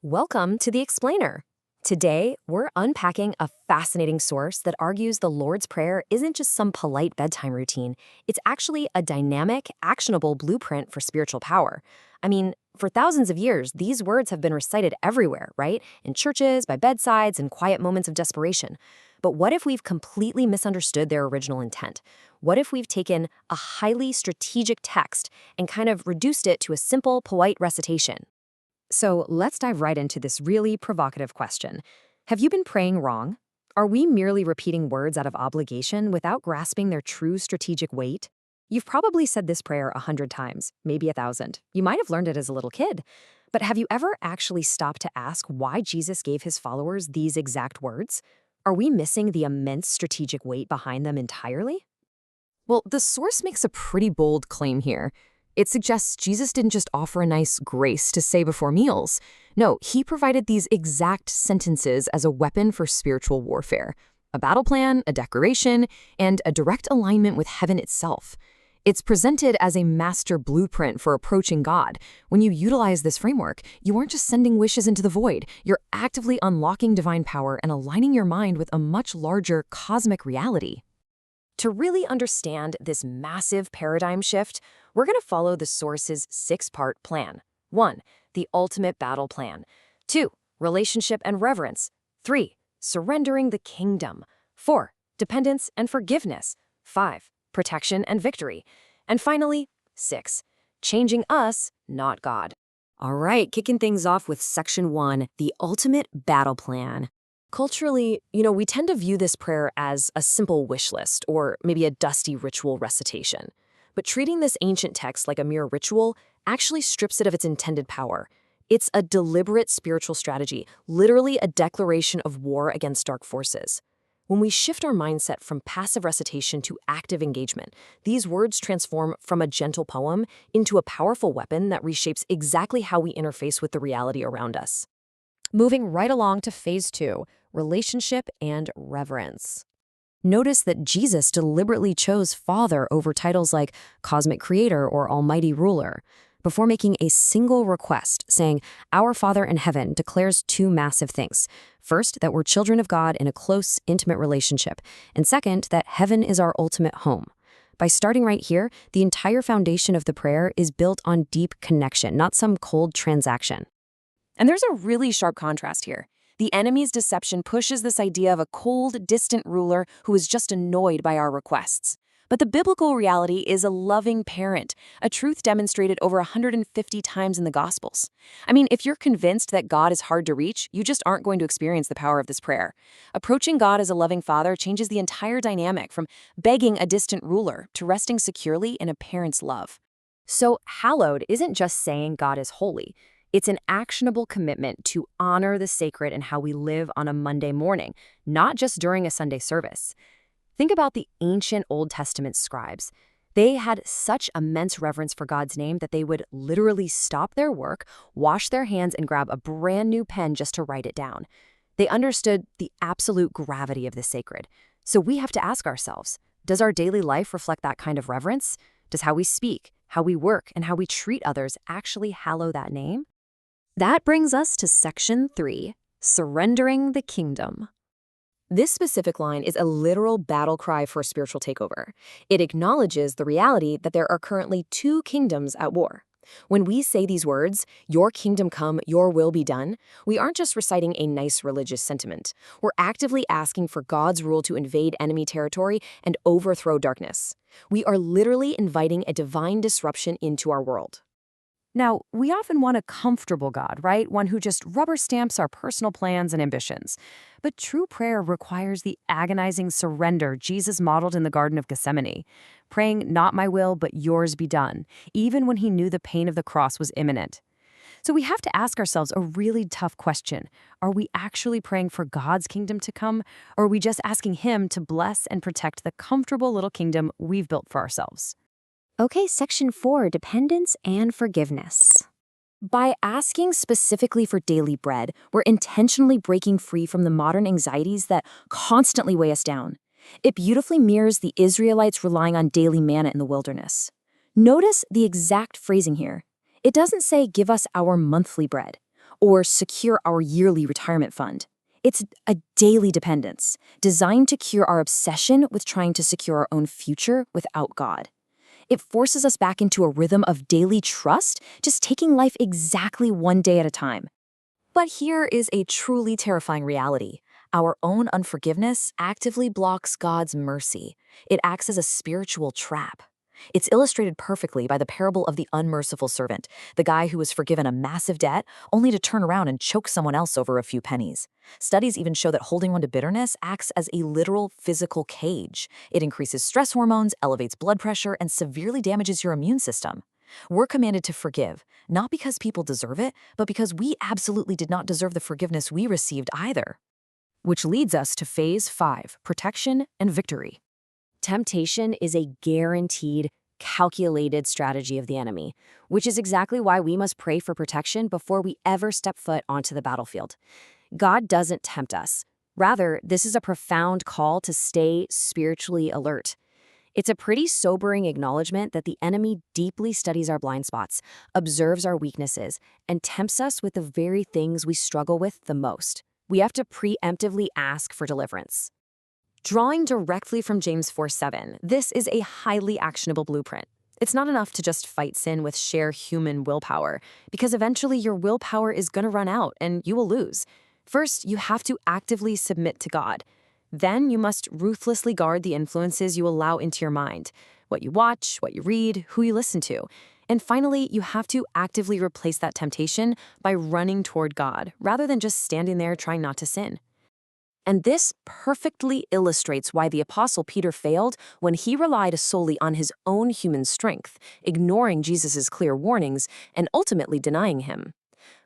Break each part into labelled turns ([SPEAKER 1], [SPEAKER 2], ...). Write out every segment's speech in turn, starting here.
[SPEAKER 1] Welcome to The Explainer. Today, we're unpacking a fascinating source that argues the Lord's Prayer isn't just some polite bedtime routine. It's actually a dynamic, actionable blueprint for spiritual power. I mean, for thousands of years, these words have been recited everywhere, right? In churches, by bedsides, and quiet moments of desperation. But what if we've completely misunderstood their original intent? What if we've taken a highly strategic text and kind of reduced it to a simple, polite recitation? So let's dive right into this really provocative question. Have you been praying wrong? Are we merely repeating words out of obligation without grasping their true strategic weight? You've probably said this prayer 100 times, maybe 1,000. You might have learned it as a little kid. But have you ever actually stopped to ask why Jesus gave his followers these exact words? Are we missing the immense strategic weight behind them entirely? Well, the source makes a pretty bold claim here. It suggests Jesus didn't just offer a nice grace to say before meals. No, he provided these exact sentences as a weapon for spiritual warfare, a battle plan, a declaration, and a direct alignment with heaven itself. It's presented as a master blueprint for approaching God. When you utilize this framework, you aren't just sending wishes into the void. You're actively unlocking divine power and aligning your mind with a much larger cosmic reality. To really understand this massive paradigm shift, we're going to follow the source's 6-part plan. 1. The ultimate battle plan. 2. Relationship and reverence. 3. Surrendering the kingdom. 4. Dependence and forgiveness. 5. Protection and victory. And finally, 6. Changing us, not God. All right, kicking things off with Section 1, the ultimate battle plan. Culturally, we tend to view this prayer as a simple wish list or maybe a dusty ritual recitation. But treating this ancient text like a mere ritual actually strips it of its intended power. It's a deliberate spiritual strategy, literally a declaration of war against dark forces. When we shift our mindset from passive recitation to active engagement, these words transform from a gentle poem into a powerful weapon that reshapes exactly how we interface with the reality around us. Moving right along to Phase 2, relationship and reverence. Notice that Jesus deliberately chose Father over titles like Cosmic Creator or Almighty Ruler. Before making a single request, saying, "Our Father in heaven," declares two massive things. First, that we're children of God in a close, intimate relationship. And second, that heaven is our ultimate home. By starting right here, the entire foundation of the prayer is built on deep connection, not some cold transaction. And there's a really sharp contrast here. The enemy's deception pushes this idea of a cold, distant ruler who is just annoyed by our requests. But the biblical reality is a loving parent, a truth demonstrated over 150 times in the Gospels. I mean, if you're convinced that God is hard to reach, you just aren't going to experience the power of this prayer. Approaching God as a loving father changes the entire dynamic from begging a distant ruler to resting securely in a parent's love. So, hallowed isn't just saying God is holy. It's an actionable commitment to honor the sacred in how we live on a Monday morning, not just during a Sunday service. Think about the ancient Old Testament scribes. They had such immense reverence for God's name that they would literally stop their work, wash their hands, and grab a brand new pen just to write it down. They understood the absolute gravity of the sacred. So we have to ask ourselves, does our daily life reflect that kind of reverence? Does how we speak, how we work, and how we treat others actually hallow that name? That brings us to Section 3, surrendering the kingdom. This specific line is a literal battle cry for a spiritual takeover. It acknowledges the reality that there are currently two kingdoms at war. When we say these words, "Your kingdom come, your will be done," we aren't just reciting a nice religious sentiment. We're actively asking for God's rule to invade enemy territory and overthrow darkness. We are literally inviting a divine disruption into our world. Now, we often want a comfortable God, right? One who just rubber stamps our personal plans and ambitions. But true prayer requires the agonizing surrender Jesus modeled in the Garden of Gethsemane, praying, "Not my will, but yours be done," even when he knew the pain of the cross was imminent. So we have to ask ourselves a really tough question. Are we actually praying for God's kingdom to come, or are we just asking him to bless and protect the comfortable little kingdom we've built for ourselves? Okay, Section 4, dependence and forgiveness. By asking specifically for daily bread, we're intentionally breaking free from the modern anxieties that constantly weigh us down. It beautifully mirrors the Israelites relying on daily manna in the wilderness. Notice the exact phrasing here. It doesn't say, "Give us our monthly bread,"
[SPEAKER 2] or secure our yearly retirement fund. It's a daily dependence, designed to cure our obsession with trying to secure our own future without God. It forces us back into a rhythm of daily trust, just taking life exactly one day at a time.
[SPEAKER 1] But here is a truly terrifying reality. Our own unforgiveness actively blocks God's mercy. It acts as a spiritual trap. It's illustrated perfectly by the parable of the unmerciful servant, the guy who was forgiven a massive debt only to turn around and choke someone else over a few pennies. Studies even show that holding on to bitterness acts as a literal physical cage. It increases stress hormones, elevates blood pressure, and severely damages your immune system. We're commanded to forgive, not because people deserve it, but because we absolutely did not deserve the forgiveness we received either. Which leads us to phase 5, protection and victory. Temptation is a guaranteed, calculated strategy of the enemy, which is exactly why we must pray for protection before we ever step foot onto the battlefield. God doesn't tempt us. Rather, this is a profound call to stay spiritually alert. It's a pretty sobering acknowledgement that the enemy deeply studies our blind spots, observes our weaknesses, and tempts us with the very things we struggle with the most. We have to preemptively ask for deliverance. Drawing directly from James 4:7, this is a highly actionable blueprint. It's not enough to just fight sin with sheer human willpower, because eventually your willpower is going to run out and you will lose. First, you have to actively submit to God. Then you must ruthlessly guard the influences you allow into your mind, what you watch, what you read, who you listen to. And finally, you have to actively replace that temptation by running toward God, rather than just standing there trying not to sin. And this perfectly illustrates why the Apostle Peter failed when he relied solely on his own human strength, ignoring Jesus' clear warnings and ultimately denying him.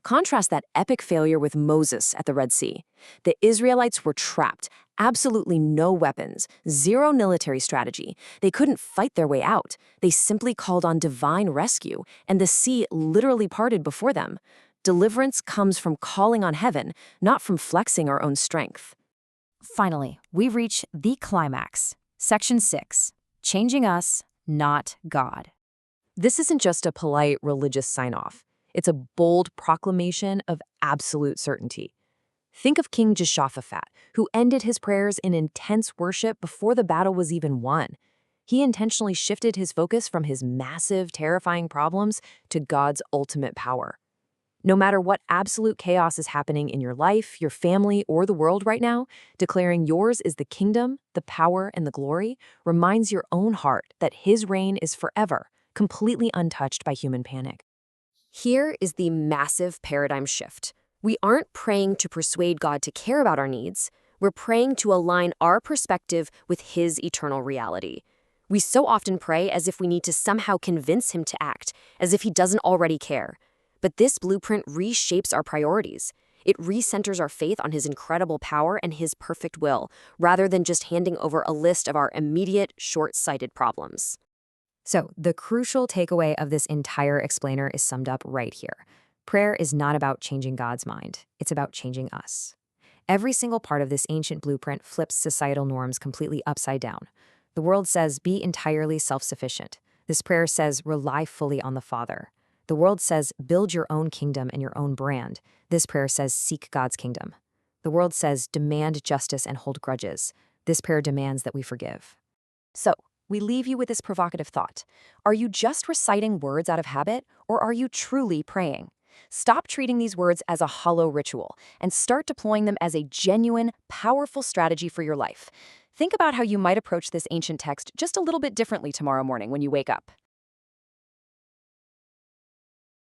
[SPEAKER 1] Contrast that epic failure with Moses at the Red Sea. The Israelites were trapped, absolutely no weapons, zero military strategy. They couldn't fight their way out. They simply called on divine rescue, and the sea literally parted before them. Deliverance comes from calling on heaven, not from flexing our own strength. Finally, we reach the climax. Section 6, Changing Us, Not God. This isn't just a polite religious sign-off. It's a bold proclamation of absolute certainty. Think of King Jehoshaphat, who ended his prayers in intense worship before the battle was even won. He intentionally shifted his focus from his massive, terrifying problems to God's ultimate power. No matter what absolute chaos is happening in your life, your family, or the world right now, declaring yours is the kingdom, the power, and the glory reminds your own heart that his reign is forever, completely untouched by human panic. Here is the massive paradigm shift. We aren't praying to persuade God to care about our needs. We're praying to align our perspective with his eternal reality. We so often pray as if we need to somehow convince him to act, as if he doesn't already care. But this blueprint reshapes our priorities. It recenters our faith on his incredible power and his perfect will, rather than just handing over a list of our immediate, short-sighted problems. So, the crucial takeaway of this entire explainer is summed up right here. Prayer is not about changing God's mind. It's about changing us. Every single part of this ancient blueprint flips societal norms completely upside down. The world says, be entirely self-sufficient. This prayer says, rely fully on the Father. The world says, build your own kingdom and your own brand. This prayer says, seek God's kingdom. The world says, demand justice and hold grudges. This prayer demands that we forgive. So, we leave you with this provocative thought. Are you just reciting words out of habit, or are you truly praying? Stop treating these words as a hollow ritual and start deploying them as a genuine, powerful strategy for your life. Think about how you might approach this ancient text just a little bit differently tomorrow morning when you wake up.